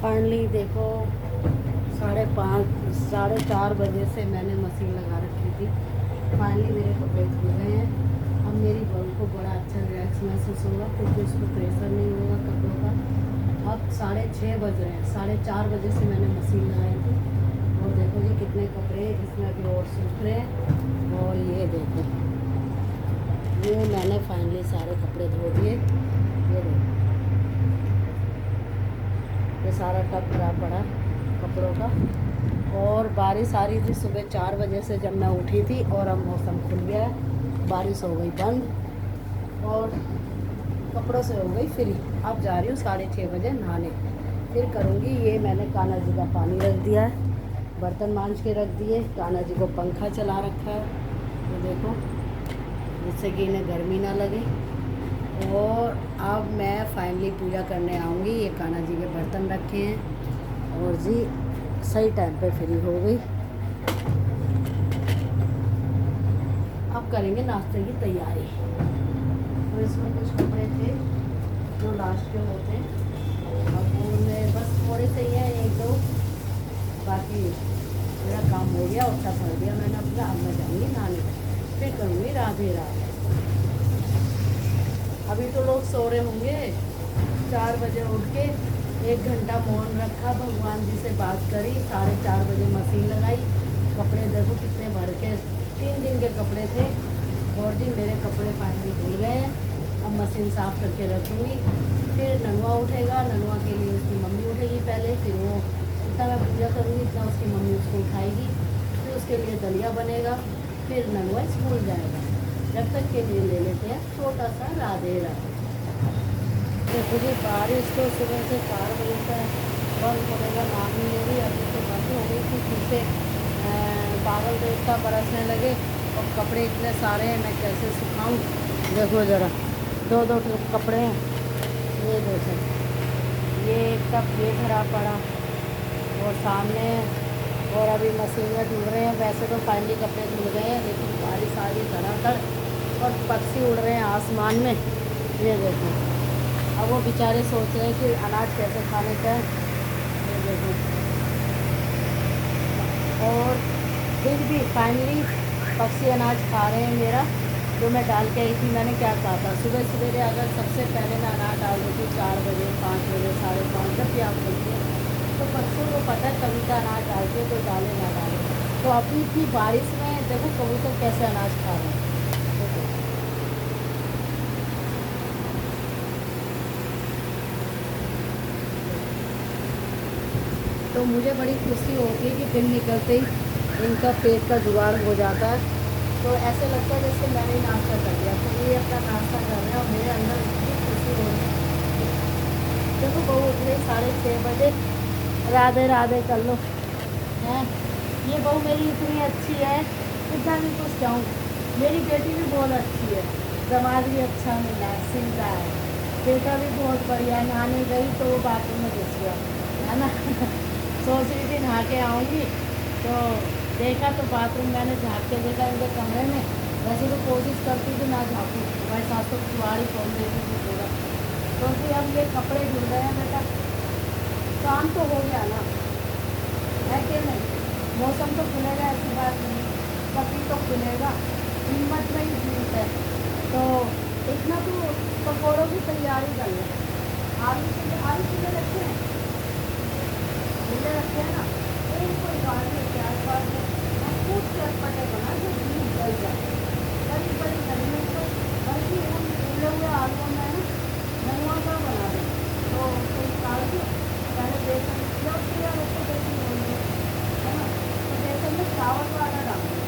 Finally देखो 5:30 4:30 से मैंने मशीन लगा रखी थी। फाइनली मेरे कपड़े धुल गए हैं। अब मेरी बहू को बड़ा अच्छा रिलैक्स महसूस होगा क्योंकि उसको प्रेशर नहीं होगा कपड़ों का। अब 6:30 बज रहे हैं। 4:30 बजे से मैंने मशीन लगाई थी और देखो जी कितने कपड़े इसमें अभी और सूख रहे हैं। और ये देखो ये मैंने फाइनली सारे कपड़े धो दिए। ये देखो ये सारा टब खराब पड़ा कपड़ों का। और बारिश आ रही थी सुबह 4 बजे से जब मैं उठी थी और अब मौसम खुल गया है। बारिश हो गई बंद और कपड़ों से हो गई फ्री। अब जा रही हूँ 6:30 बजे नहाने, फिर करूँगी। ये मैंने कान्हा जी का पानी रख दिया है, बर्तन मांज के रख दिए। कान्हा जी को पंखा चला रखा है, तो देखो जिससे कि इन्हें गर्मी ना लगे। और अब मैं फाइनली पूजा करने आऊँगी। ये कान्हा जी के बर्तन रखे हैं और जी सही टाइम पे फ्री हो गई। अब करेंगे नाश्ते की तैयारी। और इसमें कुछ कपड़े थे जो लास्ट के होते हैं, अब उनमें बस थोड़े से ही हैं, 1-2। बाकी मेरा काम हो गया, उठा पड़ गया मैंने अपना। अब मैं जाऊँगी नहाने, फिर करूँगी राधे राधे। अभी तो लोग सो रहे होंगे। 4 बजे उठ के 1 घंटा मौन रखा, भगवान जी से बात करी। 4:30 बजे मशीन लगाई। कपड़े देखो कितने भर के, 3 दिन के कपड़े थे। और जी मेरे कपड़े फाइनली धुल गए हैं। अब मशीन साफ़ करके रखूँगी। फिर ननवा उठेगा, ननवा के लिए उसकी मम्मी उठेगी पहले, फिर वो इतना मैं पूजा करूँगी इतना उसकी मम्मी उसको उठाएगी। फिर उसके लिए दलिया बनेगा, फिर ननवा स्कूल जाएगा। जब तक के लिए ले लेते हैं छोटा सा राधे राधे। देखो जी बारिश तो सुबह से 4 बजे तक बंद होने का नाम ही ले रही। अभी तो बंद हो गई थी, फिर से बादल देवता बरसने लगे और कपड़े इतने सारे हैं, मैं कैसे सुखाऊं। देखो ज़रा 2-2 कपड़े हैं। ये देखो ये एक कप ये भरा पड़ा और सामने, और अभी मशीन में धुल रहे हैं। वैसे तो फाइनली कपड़े धुल गए हैं, लेकिन बारिश आ रही धड़ाधड़ और पक्षी उड़ रहे हैं आसमान में। ये देखो अब वो बेचारे सोच रहे हैं कि अनाज कैसे खाने का है। ये देखो और फिर भी फाइनली पक्षी अनाज खा रहे हैं मेरा, जो मैं डाल के आई थी। मैंने क्या कहा था सुबह सवेरे अगर सबसे पहले मैं अनाज डाल देती 4 बजे 5 बजे 5:30 जब भी आप बोलती हैं, तो पक्षियों को पता है कभी का अनाज डालते हैं तो डाले ना डाले। तो अभी भी बारिश में देखो कबूतर कैसे अनाज खा रहे हैं। देखो तो मुझे बड़ी खुशी होती है कि दिन निकलते ही इनका पेट का जुगाड़ हो जाता है। तो ऐसे लगता है जैसे मैंने ही नाश्ता कर लिया, तो ये अपना नाश्ता कर रहे हैं और मेरे अंदर इतनी खुशी हो रही है। देखो बहू उठ गई 6:30 बजे, राधे राधे कर लो हैं। ये बहू मेरी इतनी अच्छी है, कितना भी कुछ जाऊँ। मेरी बेटी भी बहुत अच्छी है, दामाद भी अच्छा मिला है, सीधा है। बेटा भी बहुत बढ़िया है। नहाने गई तो वो बाथरूम में घुस गया, है ना। सोच रही थी नहा के आऊँगी, तो देखा तो बाथरूम मैंने झाँक के देखा इनके कमरे में। वैसे तो कोशिश करती थी ना झाँकूँ, भाई सास तो कुआरी खोल देती थी पूरा। तो फिर अब ये कपड़े धुल रहे हैं बेटा, काम तो हो गया ना, है कि नहीं। मौसम तो खुलेगा, ऐसी बात नहीं, कभी तो खुलेगा, हिम्मत में ही जीत है। तो इतना तो पकौड़ों की तैयारी कर लें। आलू सीधे रखे हैं, सीधे रखे हैं ना, तो इनको निकाल के प्याज काट दें और खूब चटपटे बना जो दूध जल जाए। बड़ी बड़ी गर्मी तो बल्कि उन फूले हुए आलुओं में ना ननुआ का बना दें। तो उसको निकाल के पहले बेसन जब तैयार उसको बेसन होंगे, है ना। तो बेसन में चावल का आटा डाल दें।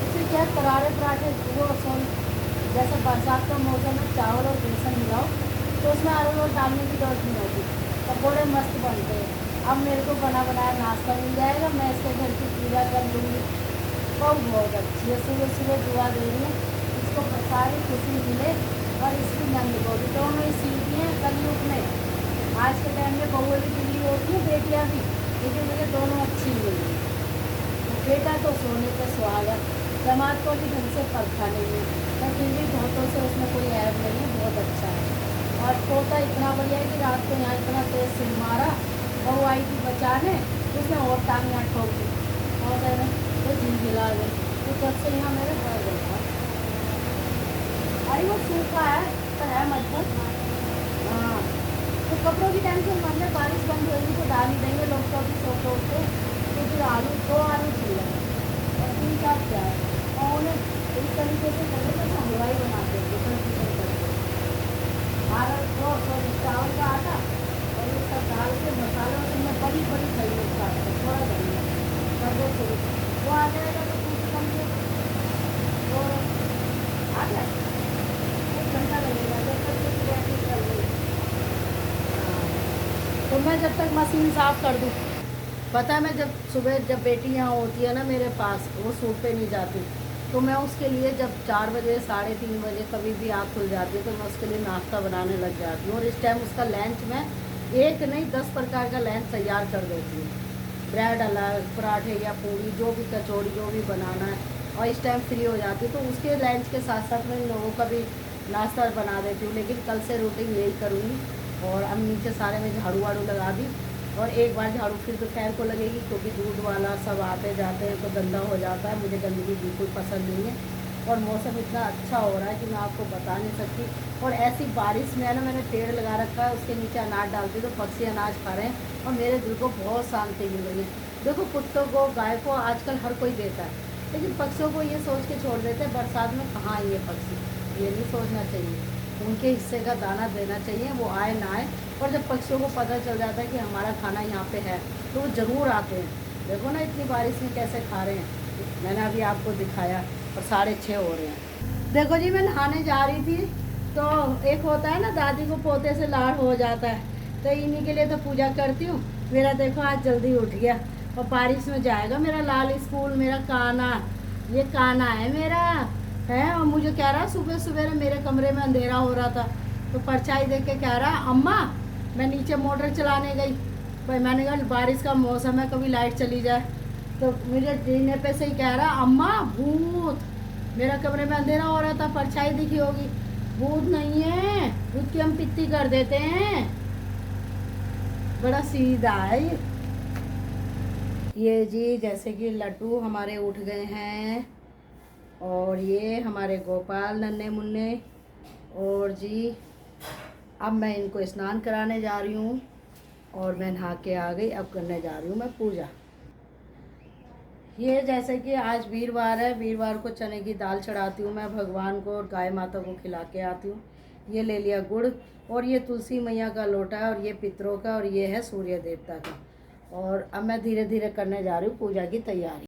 इससे क्या करारे पराठे वो जैसे बरसात का मौसम में चावल और बेसन मिलाओ तो उसमें अरारोट डालने की जरूरत नहीं होती, पकौड़े मस्त बनते हैं। अब मेरे को बना बनाया नाश्ता मिल जाएगा, मैं इसके घर की पूजा कर लूँगी। बहुत अच्छी है, सुबह सुबह दुआ दे रही हूँ इसको सारी खुशी मिले और इसकी नंद को भी। दोनों ही सीखी हैं कलयुग में। आज के टाइम में बहुएँ भी बिल्ली होती है, बेटियाँ भी, लेकिन मुझे दोनों अच्छी मिली। बेटा तो सोने पे सुहागा, दामाद को भी ढंग से परखा नहीं है, पर फिर भी बहुतों से उसमें कोई ऐब नहीं है, बहुत अच्छा है। और पोता इतना बढ़िया है कि रात को यहाँ इतना तेज सिर मारा बहू आई थी बचाने, उसने और टांग यहाँ ठोक दी और मैंने तो झिलझिला गई। तो जब से यहाँ मेरे भर गया। अरे वो सूखा है पर है मजबूत। हाँ, तो कपड़ों की टेंशन मत ले, बारिश बंद होगी तो डाल ही देंगे लोग तो अभी सो सो के। तो फिर आलू 2 आलू छिल लेंगे और 3-4 प्याज, और उन्हें इस तरीके से करें तो हलवाई बनाते हैं डिफरेंट करके। और वो सॉरी चावल का आटा और ये सब डाल के मसालों में बड़ी बड़ी हरी मिर्च डाल के थोड़ा धनिया कर दो शुरू। वो आ जाएगा तो कुछ कम से तो आ गया, 1 घंटा लगेगा जब तक कुछ रेडी कर लो। तो मैं जब तक मशीन साफ़ कर दूँ। पता है मैं जब सुबह जब बेटी यहाँ होती है ना मेरे पास, वो सूट पे नहीं जाती, तो मैं उसके लिए जब 4 बजे 3:30 बजे कभी भी आँख खुल जाती है तो मैं उसके लिए नाश्ता बनाने लग जाती हूँ। और इस टाइम उसका लंच में एक नहीं 10 प्रकार का लंच तैयार कर देती हूँ। ब्रेड अलग, पराठे या पूरी, जो भी कचौड़ी जो भी बनाना है, और इस टाइम फ्री हो जाती हूँ तो उसके लंच के साथ साथ मैं इन लोगों का भी नाश्ता बना देती हूँ। लेकिन कल से रूटीन यही करूँगी। और अब नीचे सारे में झाड़ू वाड़ू लगा दी, और एक बार झाड़ू फिर दोपहर को लगेगी क्योंकि दूध वाला सब आते जाते हैं तो गंदा हो जाता है। मुझे गंदगी बिल्कुल पसंद नहीं है। और मौसम इतना अच्छा हो रहा है कि मैं आपको बता नहीं सकती। और ऐसी बारिश में है ना, मैंने पेड़ लगा रखा है, उसके नीचे अनाज डालती हूँ तो पक्षी अनाज खा रहे हैं और मेरे दिल को बहुत शांति मिल रही है। देखो कुत्तों को गाय को आजकल हर कोई देता है, लेकिन पक्षियों को ये सोच के छोड़ देते हैं बरसात में कहाँ आएंगे पक्षी। ये नहीं सोचना चाहिए, उनके हिस्से का दाना देना चाहिए, वो आए ना आए। और जब पक्षियों को पता चल जाता है कि हमारा खाना यहाँ पे है तो वो ज़रूर आते हैं। देखो ना इतनी बारिश में कैसे खा रहे हैं, मैंने अभी आपको दिखाया। और 6:30 हो रहे हैं। देखो जी मैं नहाने जा रही थी, तो एक होता है ना दादी को पोते से लाड़ हो जाता है, तो इन्हीं के लिए तो पूजा करती हूँ। मेरा देखो आज जल्दी उठ गया और बारिश में जाएगा मेरा लाल स्कूल। मेरा काना, ये काना है मेरा, है। और मुझे कह रहा सुबह सवेरे मेरे कमरे में अंधेरा हो रहा था तो परछाई देख के कह रहा अम्मा, मैं नीचे मोटर चलाने गई, भाई मैंने कहा बारिश का मौसम है कभी लाइट चली जाए, तो मुझे जीने पे से ही कह रहा अम्मा भूत। मेरा कमरे में अंधेरा हो रहा था, परछाई दिखी होगी। भूत नहीं है, भूत की हम पित्ती कर देते हैं। बड़ा सीधा है ये जी। जैसे कि लड्डू हमारे उठ गए हैं, और ये हमारे गोपाल नन्हे मुन्ने। और जी अब मैं इनको स्नान कराने जा रही हूँ और मैं नहा के आ गई। अब करने जा रही हूँ मैं पूजा। ये जैसे कि आज वीरवार है, वीरवार को चने की दाल चढ़ाती हूँ मैं भगवान को और गाय माता को खिला के आती हूँ। ये ले लिया गुड़, और ये तुलसी मैया का लोटा है, और ये पितरों का, और ये है सूर्य देवता का। और अब मैं धीरे धीरे करने जा रही हूँ पूजा की तैयारी।